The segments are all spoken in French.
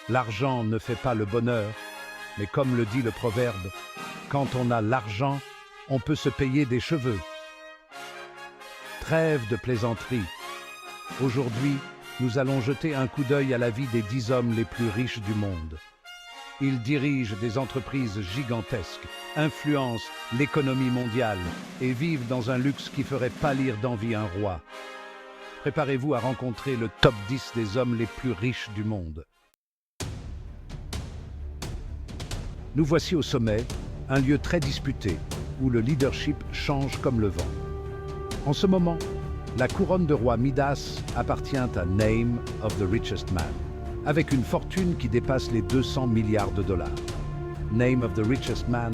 L'argent ne fait pas le bonheur, mais comme le dit le proverbe, quand on a l'argent, on peut se payer des cheveux. Trêve de plaisanterie. Aujourd'hui, nous allons jeter un coup d'œil à la vie des 10 hommes les plus riches du monde. Ils dirigent des entreprises gigantesques, influencent l'économie mondiale et vivent dans un luxe qui ferait pâlir d'envie un roi. Préparez-vous à rencontrer le top 10 des hommes les plus riches du monde. Nous voici au sommet, un lieu très disputé, où le leadership change comme le vent. En ce moment, la couronne de roi Midas appartient à Name of the Richest Man, avec une fortune qui dépasse les 200 milliards de dollars. Name of the Richest Man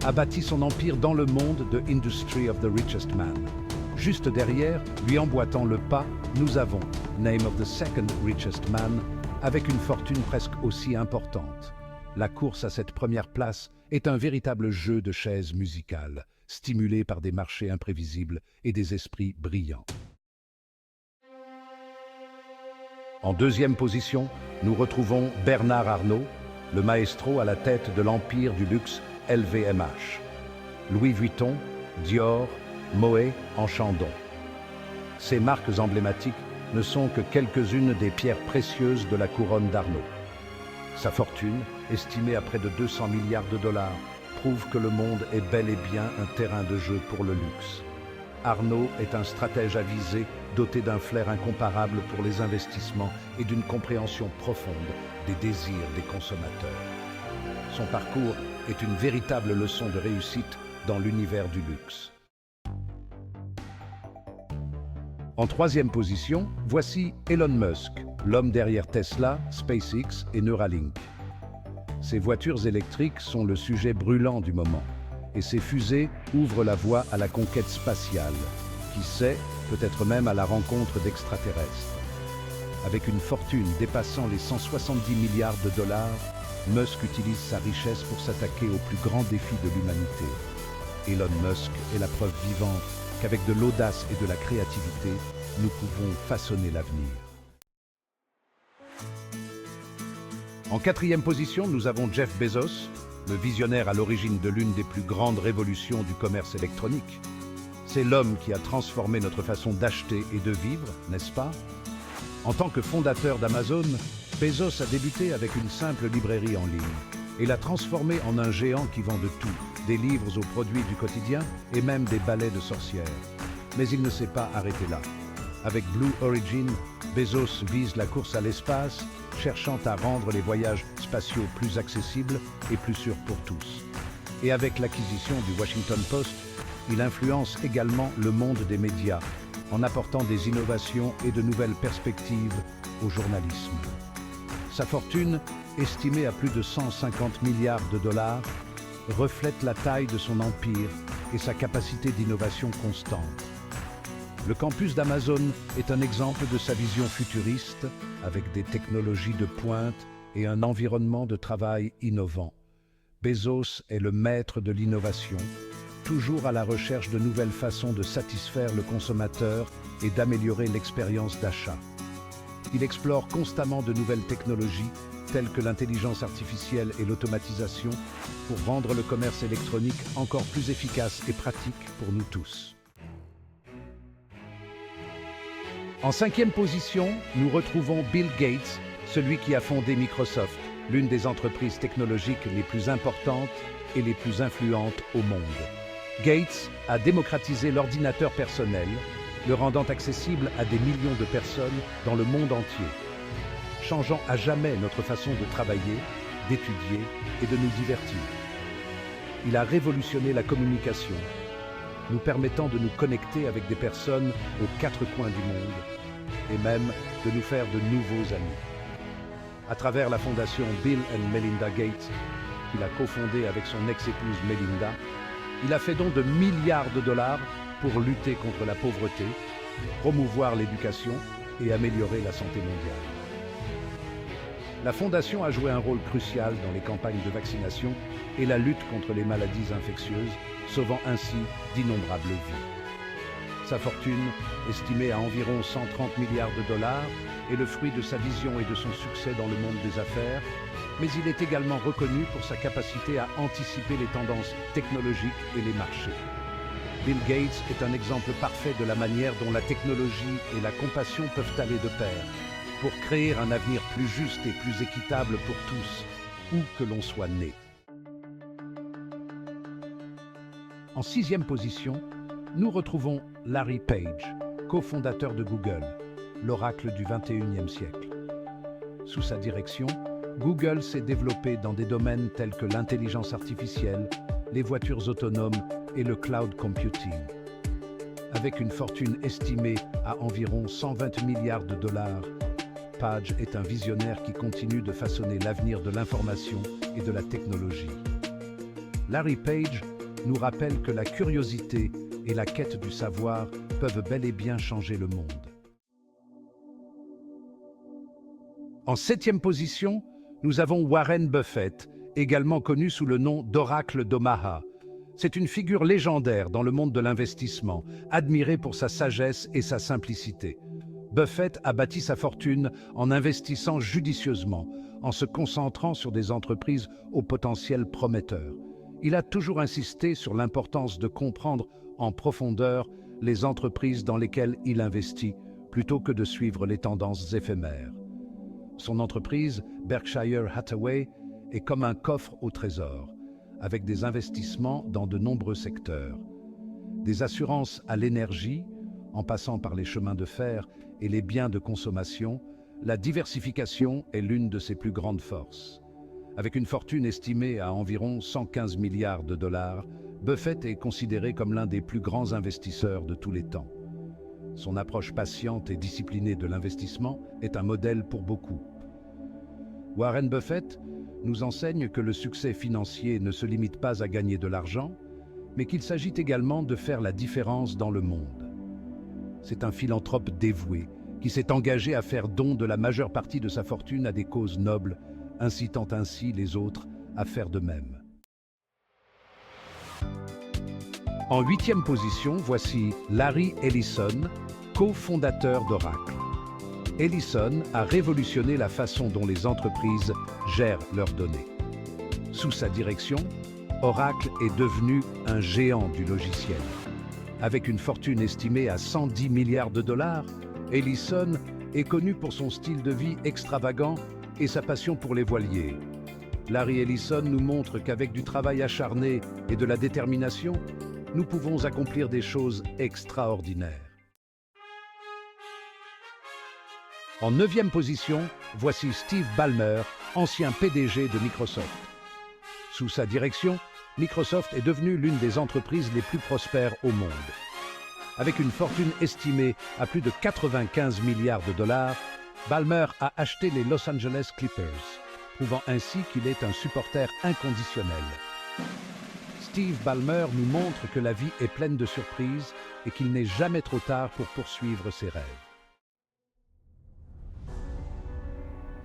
a bâti son empire dans le monde de Industry of the Richest Man. Juste derrière, lui emboîtant le pas, nous avons Name of the Second Richest Man, avec une fortune presque aussi importante. La course à cette première place est un véritable jeu de chaises musicales, stimulé par des marchés imprévisibles et des esprits brillants. En deuxième position, nous retrouvons Bernard Arnault, le maestro à la tête de l'empire du luxe LVMH. Louis Vuitton, Dior, Moët en Chandon. Ces marques emblématiques ne sont que quelques-unes des pierres précieuses de la couronne d'Arnault. Sa fortune, estimée à près de 200 milliards de dollars, prouve que le monde est bel et bien un terrain de jeu pour le luxe. Arnault est un stratège avisé, doté d'un flair incomparable pour les investissements et d'une compréhension profonde des désirs des consommateurs. Son parcours est une véritable leçon de réussite dans l'univers du luxe. En troisième position, voici Elon Musk, l'homme derrière Tesla, SpaceX et Neuralink. Ces voitures électriques sont le sujet brûlant du moment, et ces fusées ouvrent la voie à la conquête spatiale, qui sait, peut-être même à la rencontre d'extraterrestres. Avec une fortune dépassant les 170 milliards de dollars, Musk utilise sa richesse pour s'attaquer aux plus grands défis de l'humanité. Elon Musk est la preuve vivante qu'avec de l'audace et de la créativité, nous pouvons façonner l'avenir. En quatrième position, nous avons Jeff Bezos, le visionnaire à l'origine de l'une des plus grandes révolutions du commerce électronique. C'est l'homme qui a transformé notre façon d'acheter et de vivre, n'est-ce pas? En tant que fondateur d'Amazon, Bezos a débuté avec une simple librairie en ligne et l'a transformée en un géant qui vend de tout, des livres aux produits du quotidien et même des balais de sorcières. Mais il ne s'est pas arrêté là. Avec Blue Origin, Bezos vise la course à l'espace, cherchant à rendre les voyages spatiaux plus accessibles et plus sûrs pour tous. Et avec l'acquisition du Washington Post, il influence également le monde des médias, en apportant des innovations et de nouvelles perspectives au journalisme. Sa fortune, estimée à plus de 150 milliards de dollars, reflète la taille de son empire et sa capacité d'innovation constante. Le campus d'Amazon est un exemple de sa vision futuriste, avec des technologies de pointe et un environnement de travail innovant. Bezos est le maître de l'innovation, toujours à la recherche de nouvelles façons de satisfaire le consommateur et d'améliorer l'expérience d'achat. Il explore constamment de nouvelles technologies, telles que l'intelligence artificielle et l'automatisation, pour rendre le commerce électronique encore plus efficace et pratique pour nous tous. En cinquième position, nous retrouvons Bill Gates, celui qui a fondé Microsoft, l'une des entreprises technologiques les plus importantes et les plus influentes au monde. Gates a démocratisé l'ordinateur personnel, le rendant accessible à des millions de personnes dans le monde entier, changeant à jamais notre façon de travailler, d'étudier et de nous divertir. Il a révolutionné la communication, nous permettant de nous connecter avec des personnes aux quatre coins du monde et même de nous faire de nouveaux amis. À travers la fondation Bill and Melinda Gates, qu'il a cofondée avec son ex-épouse Melinda, il a fait don de milliards de dollars pour lutter contre la pauvreté, promouvoir l'éducation et améliorer la santé mondiale. La Fondation a joué un rôle crucial dans les campagnes de vaccination et la lutte contre les maladies infectieuses, sauvant ainsi d'innombrables vies. Sa fortune, estimée à environ 130 milliards de dollars, est le fruit de sa vision et de son succès dans le monde des affaires, mais il est également reconnu pour sa capacité à anticiper les tendances technologiques et les marchés. Bill Gates est un exemple parfait de la manière dont la technologie et la compassion peuvent aller de pair pour créer un avenir plus juste et plus équitable pour tous, où que l'on soit né. En 6e position, nous retrouvons Larry Page, cofondateur de Google, l'oracle du 21e siècle. Sous sa direction, Google s'est développé dans des domaines tels que l'intelligence artificielle, les voitures autonomes et le cloud computing. Avec une fortune estimée à environ 120 milliards de dollars, Page est un visionnaire qui continue de façonner l'avenir de l'information et de la technologie. Larry Page nous rappelle que la curiosité et la quête du savoir peuvent bel et bien changer le monde. En 7e position, nous avons Warren Buffett, également connu sous le nom d'Oracle d'Omaha. C'est une figure légendaire dans le monde de l'investissement, admirée pour sa sagesse et sa simplicité. Buffett a bâti sa fortune en investissant judicieusement, en se concentrant sur des entreprises au potentiel prometteur. Il a toujours insisté sur l'importance de comprendre en profondeur les entreprises dans lesquelles il investit, plutôt que de suivre les tendances éphémères. Son entreprise, Berkshire Hathaway, est comme un coffre au trésor, avec des investissements dans de nombreux secteurs. Des assurances à l'énergie, en passant par les chemins de fer et les biens de consommation, la diversification est l'une de ses plus grandes forces. Avec une fortune estimée à environ 115 milliards de dollars, Buffett est considéré comme l'un des plus grands investisseurs de tous les temps. Son approche patiente et disciplinée de l'investissement est un modèle pour beaucoup. Warren Buffett nous enseigne que le succès financier ne se limite pas à gagner de l'argent, mais qu'il s'agit également de faire la différence dans le monde. C'est un philanthrope dévoué qui s'est engagé à faire don de la majeure partie de sa fortune à des causes nobles, incitant ainsi les autres à faire de même. En 8e position, voici Larry Ellison, cofondateur d'Oracle. Ellison a révolutionné la façon dont les entreprises gèrent leurs données. Sous sa direction, Oracle est devenu un géant du logiciel. Avec une fortune estimée à 110 milliards de dollars, Ellison est connu pour son style de vie extravagant et sa passion pour les voiliers. Larry Ellison nous montre qu'avec du travail acharné et de la détermination, nous pouvons accomplir des choses extraordinaires. En 9e position, voici Steve Ballmer, ancien PDG de Microsoft. Sous sa direction, Microsoft est devenue l'une des entreprises les plus prospères au monde. Avec une fortune estimée à plus de 95 milliards de dollars, Ballmer a acheté les Los Angeles Clippers, prouvant ainsi qu'il est un supporter inconditionnel. Steve Ballmer nous montre que la vie est pleine de surprises et qu'il n'est jamais trop tard pour poursuivre ses rêves.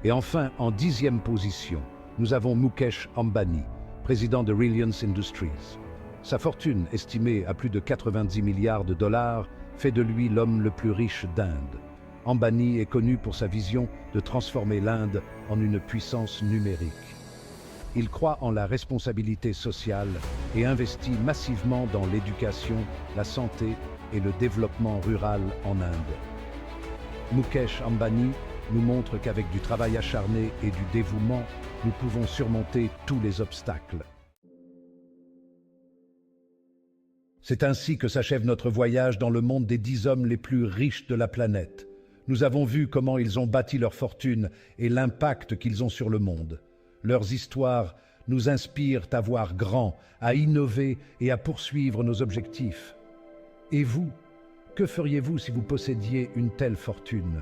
Et enfin, en 10e position, nous avons Mukesh Ambani, président de Reliance Industries. Sa fortune, estimée à plus de 90 milliards de dollars, fait de lui l'homme le plus riche d'Inde. Ambani est connu pour sa vision de transformer l'Inde en une puissance numérique. Il croit en la responsabilité sociale et investit massivement dans l'éducation, la santé et le développement rural en Inde. Mukesh Ambani nous montre qu'avec du travail acharné et du dévouement, nous pouvons surmonter tous les obstacles. C'est ainsi que s'achève notre voyage dans le monde des 10 hommes les plus riches de la planète. Nous avons vu comment ils ont bâti leur fortune et l'impact qu'ils ont sur le monde. Leurs histoires nous inspirent à voir grand, à innover et à poursuivre nos objectifs. Et vous, que feriez-vous si vous possédiez une telle fortune ?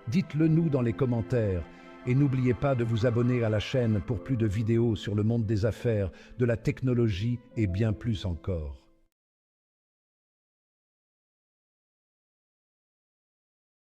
Dites-le nous dans les commentaires et n'oubliez pas de vous abonner à la chaîne pour plus de vidéos sur le monde des affaires, de la technologie et bien plus encore.